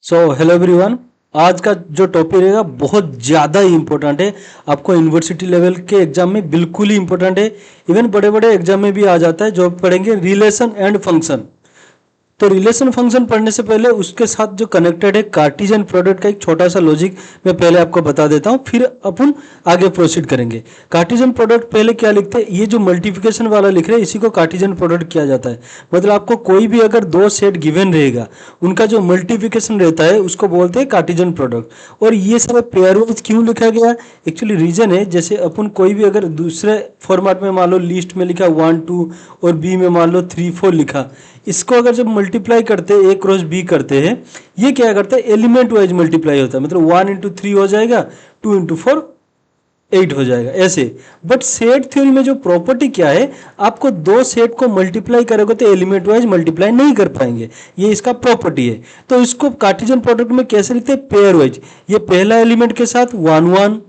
So hello everyone. आज का जो टॉपिक रहेगा बहुत ज़्यादा ही इंपॉर्टेंट है। आपको यूनिवर्सिटी लेवल के एग्जाम में बिल्कुल ही इंपॉर्टेंट है। इवन बड़े बड़े एग्जाम में भी आ जाता है। जो पढ़ेंगे रिलेशन एंड फंक्शन। तो रिलेशन फंक्शन पढ़ने से पहले उसके साथ जो कनेक्टेड है कार्टेशियन प्रोडक्ट का एक छोटा सा लॉजिक मैं पहले आपको बता देता हूँ, फिर अपन आगे प्रोसीड करेंगे। कार्टेशियन प्रोडक्ट पहले क्या लिखते हैं, ये जो मल्टीप्लिकेशन वाला लिख रहे हैं इसी को कार्टेशियन प्रोडक्ट किया जाता है। मतलब आपको कोई भी अगर दो सेट गिवन रहेगा, उनका जो मल्टीप्लिकेशन रहता है उसको बोलते हैं कार्टेशियन प्रोडक्ट। और ये सब पेयर वाइज क्यों लिखा गया, एक्चुअली रीजन है, जैसे अपन कोई भी अगर दूसरे फॉर्मेट में मान लो लिस्ट में लिखा 1 2 और बी में मान लो 3 4 लिखा, इसको अगर जब मल्टीप्लाई करते हैं ए क्रॉस बी करते हैं, ये क्या करता है एलिमेंट वाइज मल्टीप्लाई होता है। मतलब 1 इंटू 3 हो जाएगा, 2 इंटू 4 8 हो जाएगा ऐसे। बट सेट थ्योरी में जो प्रॉपर्टी क्या है, आपको दो सेट को मल्टीप्लाई करोगे तो एलिमेंट वाइज मल्टीप्लाई नहीं कर पाएंगे, ये इसका प्रॉपर्टी है। तो इसको कार्टेशियन प्रोडक्ट में कैसे लिखते हैं, पेयर वाइज। ये पहला एलिमेंट के साथ 1 1,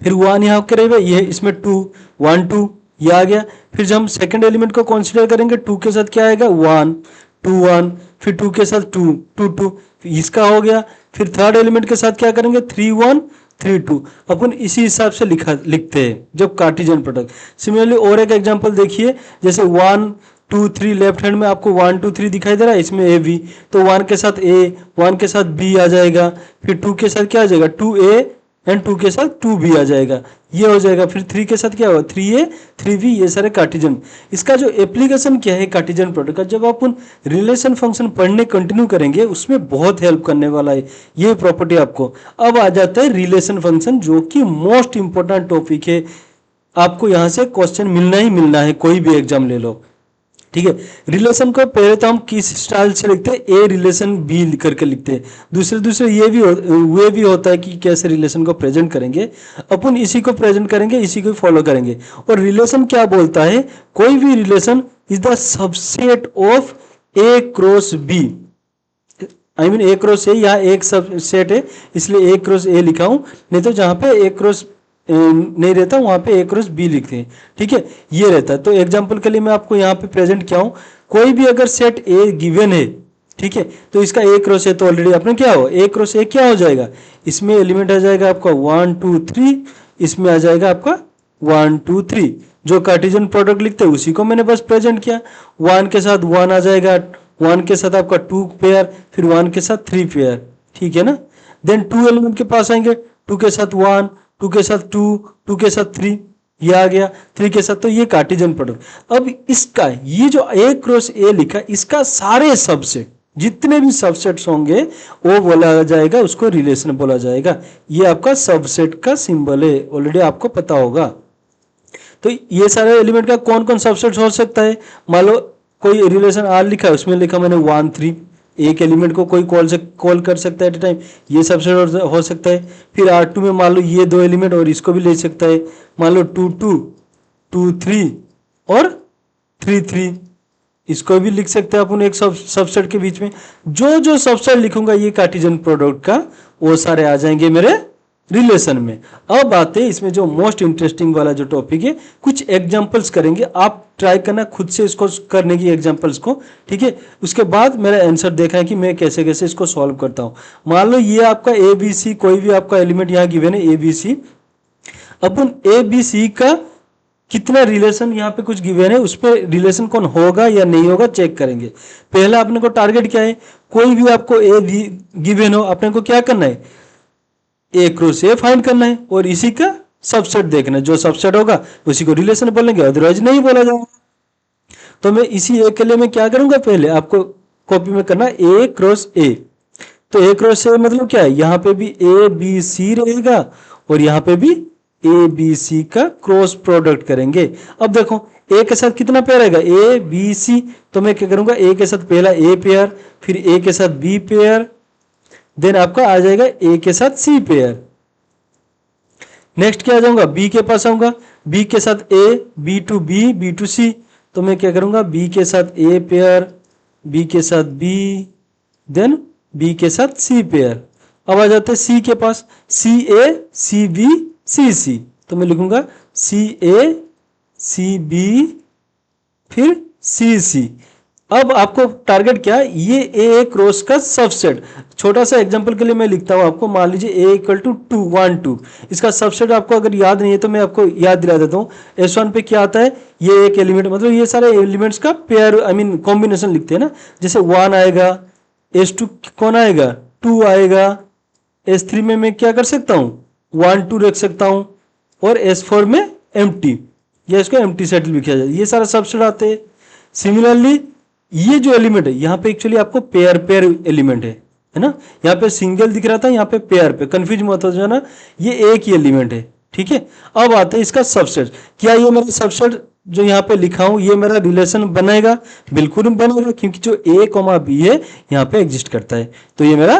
फिर 1 यहाँ के रहेगा, ये इसमें 2 1 2 ये आ गया। फिर जब हम सेकंड एलिमेंट को कंसीडर करेंगे 2 के साथ क्या आएगा 1 2 1, फिर 2 के साथ 2 2 2 इसका हो गया। फिर थर्ड एलिमेंट के साथ क्या करेंगे 3 1 3 2। अपन इसी हिसाब से लिखते हैं जब कार्टेशियन प्रोडक्ट। सिमिलरली और एक एग्जांपल देखिए, जैसे 1 2 3 लेफ्ट हैंड में आपको 1 2 3 दिखाई दे रहा है, इसमें ए बी, तो 1 के साथ ए 1 के साथ बी आ जाएगा। फिर 2 के साथ क्या आ जाएगा 2a एंड 2 के साथ 2b आ जाएगा, ये हो जाएगा। फिर 3 के साथ क्या होगा 3a 3b, ये सारे कार्टेशियन। इसका जो एप्लीकेशन क्या है कार्टेशियन प्रोडक्ट का, जब अपन रिलेशन फंक्शन पढ़ने कंटिन्यू करेंगे उसमें बहुत हेल्प करने वाला है ये प्रॉपर्टी आपको। अब आ जाता है रिलेशन फंक्शन, जो कि मोस्ट इंपॉर्टेंट टॉपिक है। आपको यहाँ से क्वेश्चन मिलना ही मिलना है, कोई भी एग्जाम ले लो, ठीक है। रिलेशन को पहले तो हम किस स्टाइल से लिखते हैं, ए रिलेशन बी करके लिखते हैं। दूसरे ये भी होता है कि कैसे रिलेशन को प्रेजेंट करेंगे। अपन इसी को प्रेजेंट करेंगे, इसी को फॉलो करेंगे। और रिलेशन क्या बोलता है, कोई भी relation is the subset of A cross B. I mean A cross A, यहाँ एक सबसेट है इसलिए ए क्रॉस ए लिखा हूं, नहीं तो जहां पे ए क्रॉस नहीं रहता वहां पे ए क्रॉस बी लिखते हैं, ठीक है, ये रहता है। तो एग्जांपल के लिए मैं आपको यहाँ पे प्रेजेंट किया हूँ, कोई भी अगर सेट ए गिवन है, ठीक है, तो इसका ए क्रॉस है, तो ऑलरेडी आपने क्या हो ए क्रॉस ए क्या हो जाएगा, इसमें एलिमेंट आ जाएगा आपका 1 2 3, इसमें आ जाएगा आपका 1 2 3। जो कार्टेशियन प्रोडक्ट लिखते हैं उसी को मैंने बस प्रेजेंट किया। 1 के साथ 1 आ जाएगा, 1 के साथ आपका 2 पेयर, फिर 1 के साथ 3 पेयर, ठीक है ना। देन 2 एलिमेंट के पास आएंगे, 2 के साथ 1 2 के साथ 2 2 के साथ 3, ये आ गया 3 के साथ, तो ये कार्टेशियन प्रोडक्ट। अब इसका ये जो ए क्रॉस ए लिखा, इसका सारे सबसेट जितने भी सबसेट्स होंगे वो बोला जाएगा, उसको रिलेशन बोला जाएगा। ये आपका सबसेट का सिंबल है, ऑलरेडी आपको पता होगा। तो ये सारे एलिमेंट का कौन कौन सबसेट हो सकता है, मान लो कोई रिलेशन आर लिखा है, उसमें लिखा मैंने 1 3, एक एलिमेंट को कोई कॉल कर सकता है एट ए टाइम, ये सबसेट हो सकता है। फिर R2 में मान लो ये दो एलिमेंट और इसको भी ले सकता है, मान लो 2 2 2 3 और 3 3, इसको भी लिख सकते हैं अपन एक सबसेट के बीच में। जो जो सबसेट लिखूंगा ये कार्टेशियन प्रोडक्ट का, वो सारे आ जाएंगे मेरे रिलेशन में। अब आते हैं इसमें जो मोस्ट इंटरेस्टिंग वाला जो टॉपिक है, कुछ एग्जांपल्स करेंगे, आप ट्राई करना खुद से इसको करने की एग्जांपल्स को, ठीक है। उसके बाद मेरा आंसर देखा है कि मैं कैसे कैसे इसको सॉल्व करता हूं। मान लो ये आपका ए बी सी, कोई भी आपका एलिमेंट यहाँ गिवन है A B C. Upon A B C का कितना रिलेशन यहाँ पे कुछ गिवन है, उस पर रिलेशन कौन होगा या नहीं होगा चेक करेंगे। पहला अपने को टारगेट क्या है, कोई भी आपको ए गिवन हो, अपने को क्या करना है ए क्रॉस ए फाइंड करना है और इसी का सबसेट देखना है। जो सबसेट होगा उसी को रिलेशन बोलेंगे, अदरवाइज नहीं बोला जाएगा। तो मैं इसी ए के लिए मैं क्या करूंगा, पहले आपको कॉपी में करना ए क्रॉस ए। तो ए क्रॉस ए मतलब क्या है, यहाँ पे भी ए बी सी रहेगा और यहाँ पे भी ए बी सी का क्रॉस प्रोडक्ट करेंगे। अब देखो ए के साथ कितना पेयर आएगा ए बी सी, तो मैं क्या करूंगा ए के साथ पहला ए पेयर, फिर ए के साथ बी पेयर, देन आपका आ जाएगा ए के साथ सी पेयर। नेक्स्ट क्या आ जाऊंगा बी के पास आऊंगा, बी के साथ A, B to B, B to C, तो मैं क्या करूंगा बी के साथ ए पेयर, बी के साथ बी, देन बी के साथ सी पेयर। अब आ जाते हैं सी के पास, सी ए सी बी सी सी, तो मैं लिखूंगा सी ए सी बी फिर सी सी। अब आपको टारगेट क्या है, ये ए क्रॉस का सबसेट। छोटा सा एग्जांपल के लिए मैं लिखता हूं आपको, मान लीजिए ए इक्वल टू 2 1 2, इसका सबसेट आपको अगर याद नहीं है तो मैं आपको याद दिला देता हूं। S1 पे क्या आता है, ये एक एलिमेंट, मतलब ये सारे एलिमेंट्स का पेयर आई मीन कॉम्बिनेशन लिखते हैं ना। जैसे 1 आएगा, S2 कौन आएगा, 2 आएगा, S3 में मैं क्या कर सकता हूँ 1 2 रख सकता हूँ, और S4 में एम्प्टी, या इसको एम्प्टी सेट लिखा जाए, ये सारा सबसेट आते हैं। सिमिलरली ये जो एलिमेंट है यहाँ पे एक्चुअली आपको पेयर पेयर एलिमेंट है ना। यहाँ पे सिंगल दिख रहा था, यहाँ पे पेयर पे, कंफ्यूज मत हो जाना, ये एक ही एलिमेंट है, ठीक है। अब आते हैं इसका सबसेट। क्या ये मेरा सबसेट जो यहाँ पे लिखा हूं ये मेरा रिलेशन बनेगा, बिल्कुल बनेगा, क्योंकि जो ए कॉमा बी है यहाँ पे एग्जिस्ट करता है, तो ये मेरा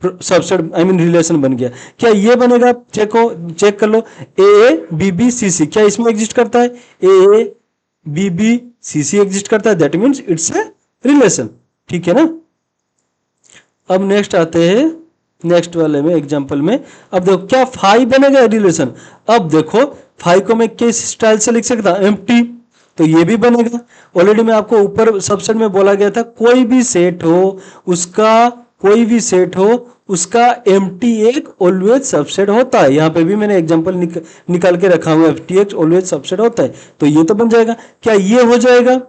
सबसेट आई मीन रिलेशन बन गया। क्या ये बनेगा, चेक कर लो, ए बी बी सी सी, क्या इसमें एग्जिस्ट करता है, A B B C C exist करता है, that means it's a relation, ठीक है ना। अब नेक्स्ट आते हैं, नेक्स्ट वाले में एग्जांपल में, अब देखो क्या फाई बनेगा रिलेशन। अब देखो फाई को मैं किस स्टाइल से लिख सकता हूं, एम्प्टी, तो ये भी बनेगा। ऑलरेडी मैं आपको ऊपर सबसेट में बोला गया था, कोई भी सेट हो उसका, कोई भी सेट हो उसका एम्प्टी एक ऑलवेज सबसेट होता है। यहाँ पे भी मैंने एग्जांपल निकाल के रखा हुआ, एम्प्टी एक ऑलवेज सबसेट होता है, तो ये तो बन जाएगा। क्या ये हो जाएगा,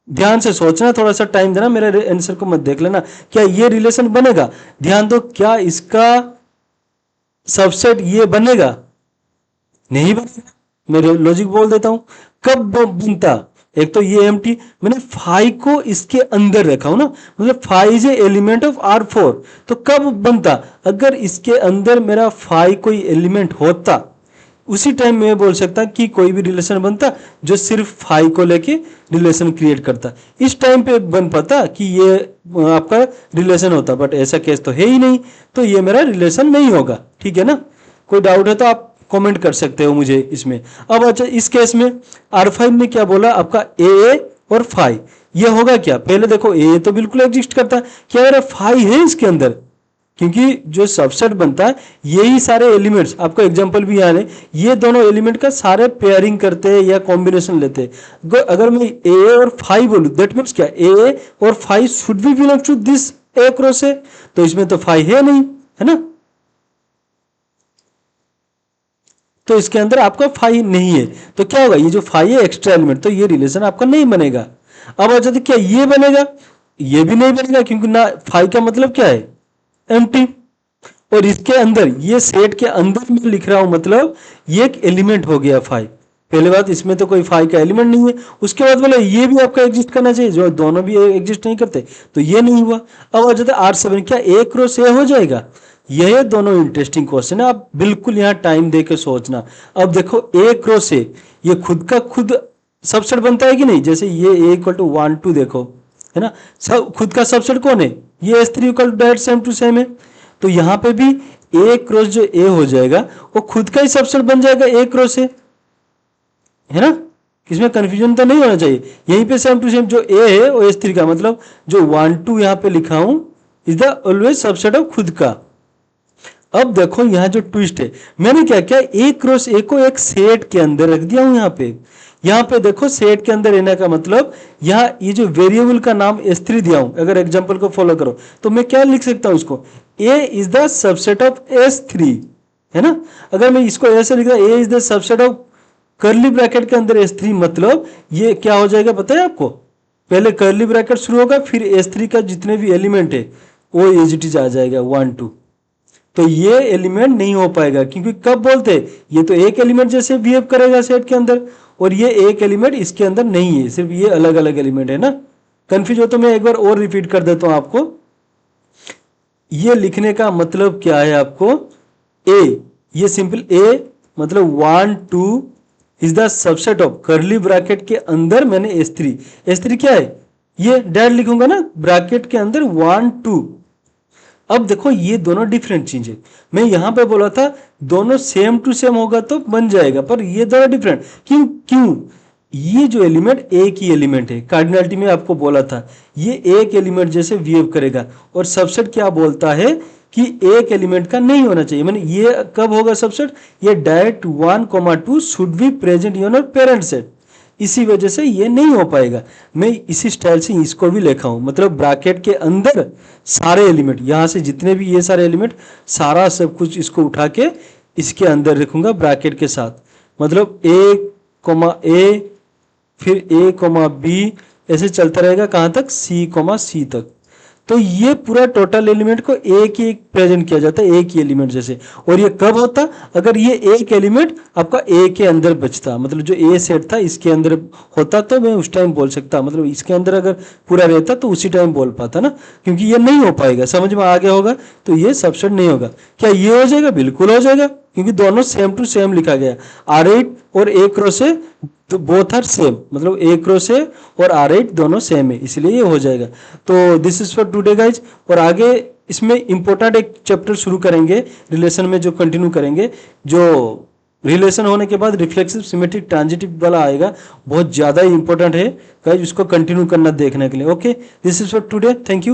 ध्यान से सोचना, थोड़ा सा टाइम देना, मेरे आंसर को मत देख लेना। क्या ये रिलेशन बनेगा, ध्यान दो, क्या इसका सबसेट ये बनेगा, नहीं बनेगा। मैं लॉजिक बोल देता हूं, कब बनता, एक तो ये एम्प्टी, मैंने फाई को इसके अंदर रखा हूं ना, मतलब phi is a element of R4, तो कब बनता, अगर इसके अंदर मेरा फाई कोई एलिमेंट होता, उसी टाइम मैं बोल सकता कि कोई भी रिलेशन बनता जो सिर्फ फाई को लेके रिलेशन क्रिएट करता, इस टाइम पे बन पाता कि ये आपका रिलेशन होता, बट ऐसा केस तो है ही नहीं, तो ये मेरा रिलेशन नहीं होगा, ठीक है ना। कोई डाउट है तो आप कमेंट कर सकते हो मुझे इसमें। अब अच्छा, इस केस में R5 में क्या बोला आपका, ए और फाई, ये होगा क्या, पहले देखो ए तो बिल्कुल एग्जिस्ट करता है, क्या मेरा फाई है इसके अंदर, क्योंकि जो सबसेट बनता है यही सारे एलिमेंट्स, आपको एग्जांपल भी याद है, ये दोनों एलिमेंट का सारे पेयरिंग करते हैं या कॉम्बिनेशन लेते हैं। अगर मैं ए और फाई बोलूं, दैट मीन्स क्या, ए और phi should be belong to this A cross है, तो इसमें तो फाई है नहीं, है ना, तो इसके अंदर आपका फाई नहीं है, तो क्या होगा, ये जो फाई है एक्स्ट्रा एलिमेंट, तो ये रिलेशन आपका नहीं बनेगा। अब अच्छा, तो क्या ये बनेगा, ये भी नहीं बनेगा, क्योंकि ना फाई का मतलब क्या है, एम्प्टी, और इसके अंदर ये सेट के अंदर मैं लिख रहा हूं, मतलब ये एक एलिमेंट हो गया फाई। पहले बात, इसमें तो कोई फाई का एलिमेंट नहीं है, उसके बाद बोले ये भी आपका एग्जिस्ट करना चाहिए, जो दोनों भी एग्जिस्ट नहीं करते, तो ये नहीं हुआ। अब आ जाता है R7, क्या ए क्रॉस ए हो जाएगा, यह दोनों इंटरेस्टिंग क्वेश्चन है, आप बिल्कुल यहाँ टाइम दे के सोचना। अब देखो ए क्रॉस ए, ये खुद का खुद सबसेट बनता है कि नहीं, जैसे ये ए इक्वल टू 1 2 देखो, है ना, सब खुद का सबसेट कौन है, ये S3 equal to direct same to same है, तो यहाँ पे भी ए क्रॉस जो ए हो जाएगा वो खुद का ही सबसेट बन जाएगा ए क्रॉस ए, है ना, इसमें कंफ्यूजन तो नहीं होना चाहिए। यहीं पे सेम टू सेम जो ए है वो S3 का, मतलब जो 1 2 यहाँ पे लिखा हूं is the always subset of खुद का। अब देखो यहाँ जो ट्विस्ट है, मैंने क्या किया, ए क्रॉस ए को एक सेट के अंदर रख दिया हूं। यहाँ पे देखो सेट के अंदर रहने का मतलब, यहाँ ये जो वेरिएबल का नाम S3 दिया हूं, अगर एग्जांपल को फॉलो करो तो मैं क्या लिख सकता हूं उसको, A is the subset of S3, है ना। अगर मैं इसको ऐसे लिख रहा, A is the subset of curly bracket के अंदर S3, मतलब ये क्या हो जाएगा पता है आपको, पहले कर्ली ब्रैकेट शुरू होगा, फिर S3 का जितने भी एलिमेंट है वो एज इट इज आ जाएगा 1 2, तो ये एलिमेंट नहीं हो पाएगा, क्योंकि कब बोलते हैं, ये तो एक एलिमेंट जैसे बिहेव करेगा सेट के अंदर, और ये एक एलिमेंट इसके अंदर नहीं है, सिर्फ ये अलग अलग एलिमेंट है ना। कंफ्यूज हो तो मैं एक बार और रिपीट कर देता हूं आपको, ये लिखने का मतलब क्या है आपको, ए, ये सिंपल ए मतलब 1 2 is the subset of curly bracket के अंदर मैंने S3 क्या है, ये डायरेक्ट लिखूंगा ना ब्रैकेट के अंदर 1 2। अब देखो ये दोनों डिफरेंट चीज है, मैं यहां पे बोला था दोनों सेम टू सेम होगा तो बन जाएगा, पर ये दोनों डिफरेंट क्यों, ये जो एलिमेंट एक ही एलिमेंट है, कार्डिनलिटी में आपको बोला था ये एक एलिमेंट जैसे बिहेव करेगा, और सबसेट क्या बोलता है कि एक एलिमेंट का नहीं होना चाहिए, मैंने ये कब होगा सबसेट, ये direct 1 2 should be present in your parent set, इसी वजह से ये नहीं हो पाएगा। मैं इसी स्टाइल से इसको भी लिखा हूं, मतलब ब्रैकेट के अंदर सारे एलिमेंट, यहां से जितने भी ये सारे एलिमेंट, सारा सब कुछ इसको उठा के इसके अंदर रखूंगा ब्रैकेट के साथ। मतलब A, फिर A, B, ऐसे चलता रहेगा कहां तक, C, तक। तो ये पूरा टोटल एलिमेंट को एक ही प्रेजेंट किया जाता है, एक ही एलिमेंट जैसे। और ये कब होता, अगर ये एक एलिमेंट आपका ए के अंदर बचता, मतलब जो ए सेट था इसके अंदर होता, तो मैं उस टाइम बोल सकता, मतलब इसके अंदर अगर पूरा रहता तो उसी टाइम बोल पाता ना, क्योंकि ये नहीं हो पाएगा। समझ में आ गया होगा? तो ये सबसेट नहीं होगा। क्या ये हो जाएगा? बिल्कुल हो जाएगा, क्योंकि दोनों सेम टू सेम लिखा गया। R8 और एक रो से, तो बोथ आर सेम, मतलब एक रो से और R8 दोनों सेम है, इसलिए ये हो जाएगा। तो this is for today guys. और आगे इसमें इंपॉर्टेंट एक चैप्टर शुरू करेंगे रिलेशन में, जो कंटिन्यू करेंगे, जो रिलेशन होने के बाद रिफ्लेक्सिव, सिमेट्रिक, ट्रांजिटिव वाला आएगा, बहुत ज्यादा इंपॉर्टेंट है गाइज, उसको कंटिन्यू करना देखने के लिए। Okay, this is for today, thank you.